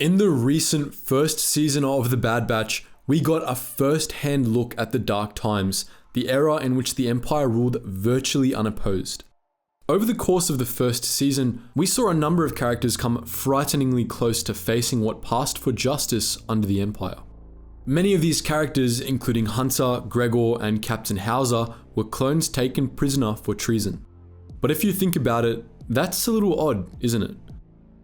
In the recent first season of The Bad Batch, we got a first-hand look at the dark times, the era in which the Empire ruled virtually unopposed. Over the course of the first season, we saw a number of characters come frighteningly close to facing what passed for justice under the Empire. Many of these characters, including Hunter, Gregor, and Captain Hauser, were clones taken prisoner for treason. But if you think about it, that's a little odd, isn't it?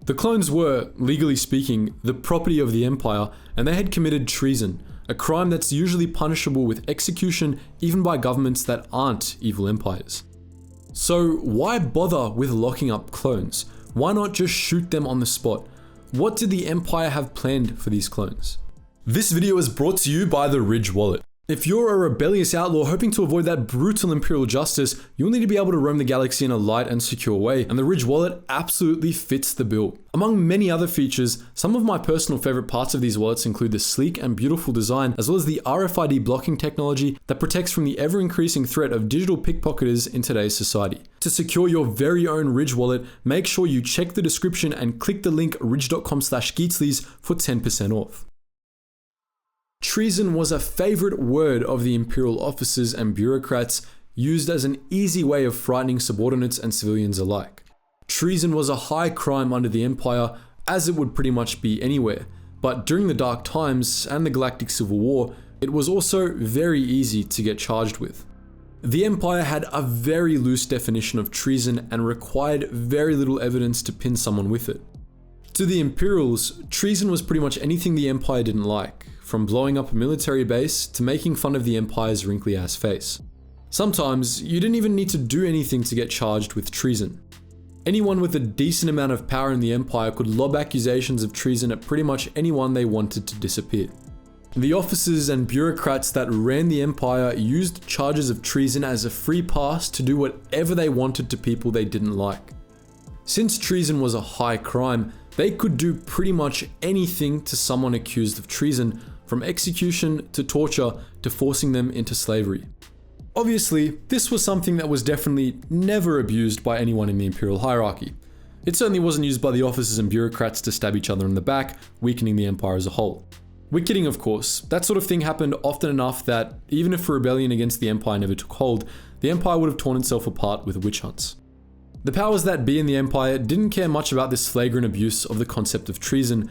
The clones were, legally speaking, the property of the Empire, and they had committed treason, a crime that's usually punishable with execution even by governments that aren't evil empires. So why bother with locking up clones? Why not just shoot them on the spot? What did the Empire have planned for these clones? This video is brought to you by the Ridge Wallet. If you're a rebellious outlaw hoping to avoid that brutal Imperial justice, you'll need to be able to roam the galaxy in a light and secure way, and the Ridge Wallet absolutely fits the bill. Among many other features, some of my personal favorite parts of these wallets include the sleek and beautiful design, as well as the RFID blocking technology that protects from the ever-increasing threat of digital pickpocketers in today's society. To secure your very own Ridge Wallet, make sure you check the description and click the link ridge.com/Geetsly's for 10% off. Treason was a favorite word of the Imperial officers and bureaucrats, used as an easy way of frightening subordinates and civilians alike. Treason was a high crime under the Empire, as it would pretty much be anywhere, but during the Dark Times and the Galactic Civil War, it was also very easy to get charged with. The Empire had a very loose definition of treason and required very little evidence to pin someone with it. To the Imperials, treason was pretty much anything the Empire didn't like, from blowing up a military base to making fun of the Empire's wrinkly-ass face. Sometimes, you didn't even need to do anything to get charged with treason. Anyone with a decent amount of power in the Empire could lob accusations of treason at pretty much anyone they wanted to disappear. The officers and bureaucrats that ran the Empire used charges of treason as a free pass to do whatever they wanted to people they didn't like. Since treason was a high crime, they could do pretty much anything to someone accused of treason, from execution to torture to forcing them into slavery. Obviously, this was something that was definitely never abused by anyone in the Imperial hierarchy. It certainly wasn't used by the officers and bureaucrats to stab each other in the back, weakening the Empire as a whole. We're kidding, of course. That sort of thing happened often enough that even if a rebellion against the Empire never took hold, the Empire would have torn itself apart with witch hunts. The powers that be in the Empire didn't care much about this flagrant abuse of the concept of treason,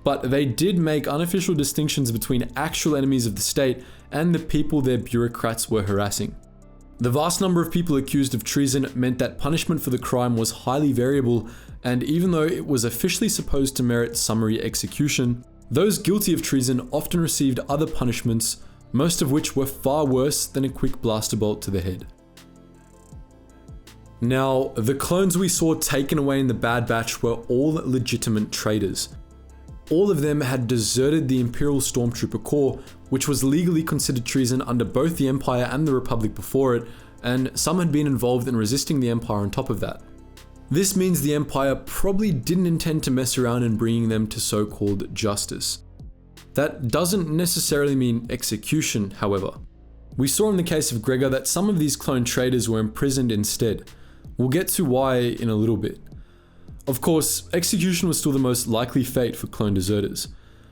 but they did make unofficial distinctions between actual enemies of the state and the people their bureaucrats were harassing. The vast number of people accused of treason meant that punishment for the crime was highly variable, and even though it was officially supposed to merit summary execution, those guilty of treason often received other punishments, most of which were far worse than a quick blaster bolt to the head. Now, the clones we saw taken away in the Bad Batch were all legitimate traitors. All of them had deserted the Imperial Stormtrooper Corps, which was legally considered treason under both the Empire and the Republic before it, and some had been involved in resisting the Empire on top of that. This means the Empire probably didn't intend to mess around in bringing them to so-called justice. That doesn't necessarily mean execution, however. We saw in the case of Gregor that some of these clone traitors were imprisoned instead. We'll get to why in a little bit. Of course, execution was still the most likely fate for clone deserters.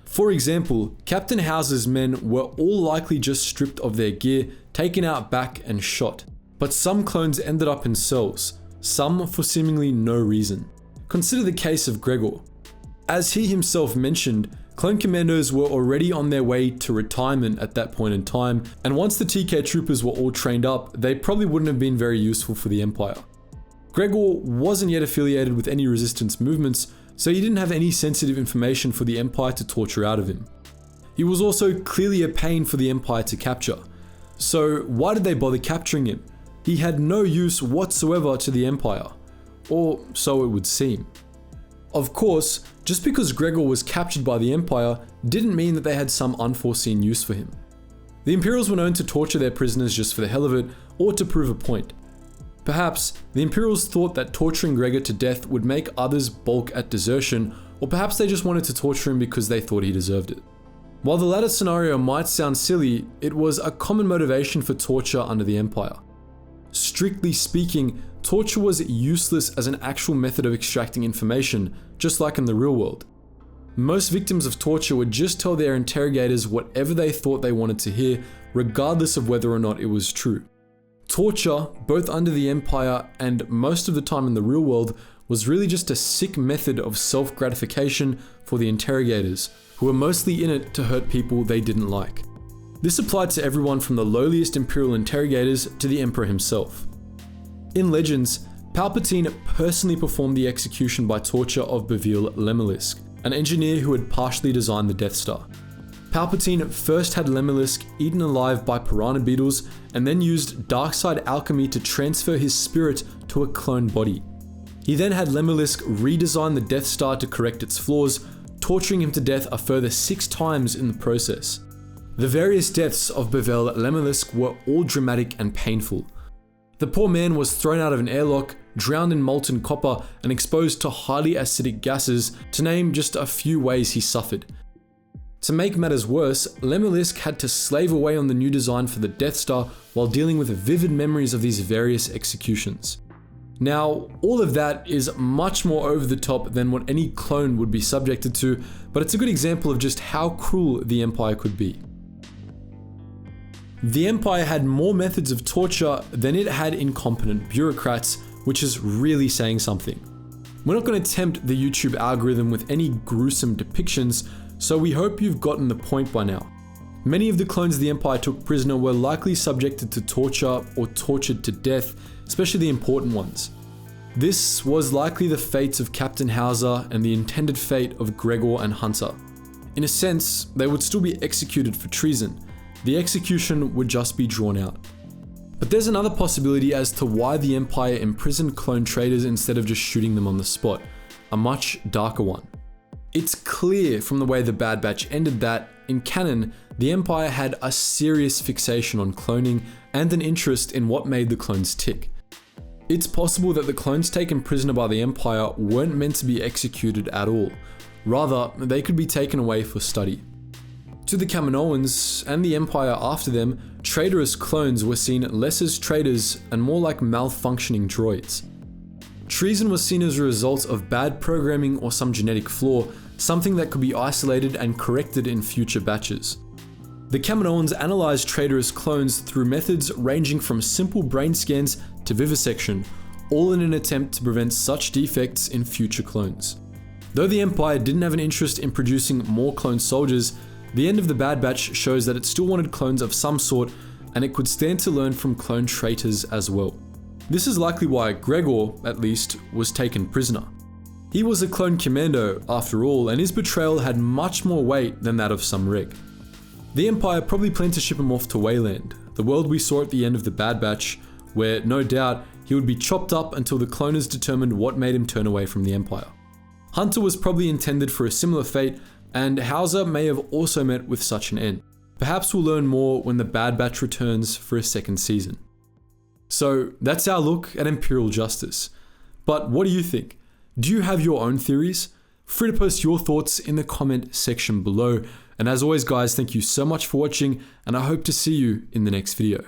For example, Captain Hauser's men were all likely just stripped of their gear, taken out back and shot. But some clones ended up in cells, some for seemingly no reason. Consider the case of Gregor. As he himself mentioned, clone commandos were already on their way to retirement at that point in time, and once the TK troopers were all trained up, they probably wouldn't have been very useful for the Empire. Gregor wasn't yet affiliated with any resistance movements, so he didn't have any sensitive information for the Empire to torture out of him. He was also clearly a pain for the Empire to capture. So why did they bother capturing him? He had no use whatsoever to the Empire, or so it would seem. Of course, just because Gregor was captured by the Empire didn't mean that they had some unforeseen use for him. The Imperials were known to torture their prisoners just for the hell of it, or to prove a point. Perhaps the Imperials thought that torturing Gregor to death would make others balk at desertion, or perhaps they just wanted to torture him because they thought he deserved it. While the latter scenario might sound silly, it was a common motivation for torture under the Empire. Strictly speaking, torture was useless as an actual method of extracting information, just like in the real world. Most victims of torture would just tell their interrogators whatever they thought they wanted to hear, regardless of whether or not it was true. Torture, both under the Empire and most of the time in the real world, was really just a sick method of self-gratification for the interrogators, who were mostly in it to hurt people they didn't like. This applied to everyone from the lowliest Imperial interrogators to the Emperor himself. In Legends, Palpatine personally performed the execution by torture of Bevil Lemelisk, an engineer who had partially designed the Death Star. Palpatine first had Lemelisk eaten alive by piranha beetles and then used dark-side alchemy to transfer his spirit to a clone body. He then had Lemelisk redesign the Death Star to correct its flaws, torturing him to death a further 6 times in the process. The various deaths of Bevil Lemelisk were all dramatic and painful. The poor man was thrown out of an airlock, drowned in molten copper, and exposed to highly acidic gases, to name just a few ways he suffered. To make matters worse, Lemelisk had to slave away on the new design for the Death Star while dealing with vivid memories of these various executions. Now, all of that is much more over the top than what any clone would be subjected to, but it's a good example of just how cruel the Empire could be. The Empire had more methods of torture than it had incompetent bureaucrats, which is really saying something. We're not going to tempt the YouTube algorithm with any gruesome depictions, so we hope you've gotten the point by now. Many of the clones the Empire took prisoner were likely subjected to torture or tortured to death, especially the important ones. This was likely the fates of Captain Hauser and the intended fate of Gregor and Hunter. In a sense, they would still be executed for treason. The execution would just be drawn out. But there's another possibility as to why the Empire imprisoned clone traitors instead of just shooting them on the spot, a much darker one. It's clear from the way the Bad Batch ended that, in canon, the Empire had a serious fixation on cloning and an interest in what made the clones tick. It's possible that the clones taken prisoner by the Empire weren't meant to be executed at all. Rather, they could be taken away for study. To the Kaminoans and the Empire after them, traitorous clones were seen less as traitors and more like malfunctioning droids. Treason was seen as a result of bad programming or some genetic flaw, something that could be isolated and corrected in future batches. The Kaminoans analyzed traitorous clones through methods ranging from simple brain scans to vivisection, all in an attempt to prevent such defects in future clones. Though the Empire didn't have an interest in producing more clone soldiers, the end of the Bad Batch shows that it still wanted clones of some sort, and it could stand to learn from clone traitors as well. This is likely why Gregor, at least, was taken prisoner. He was a clone commando after all, and his betrayal had much more weight than that of some Reg. The Empire probably planned to ship him off to Wayland, the world we saw at the end of the Bad Batch, where no doubt he would be chopped up until the cloners determined what made him turn away from the Empire. Hunter was probably intended for a similar fate, and Hauser may have also met with such an end. Perhaps we'll learn more when the Bad Batch returns for a second season. So that's our look at Imperial justice. But what do you think? Do you have your own theories? Free to post your thoughts in the comment section below. And as always guys, thank you so much for watching, and I hope to see you in the next video.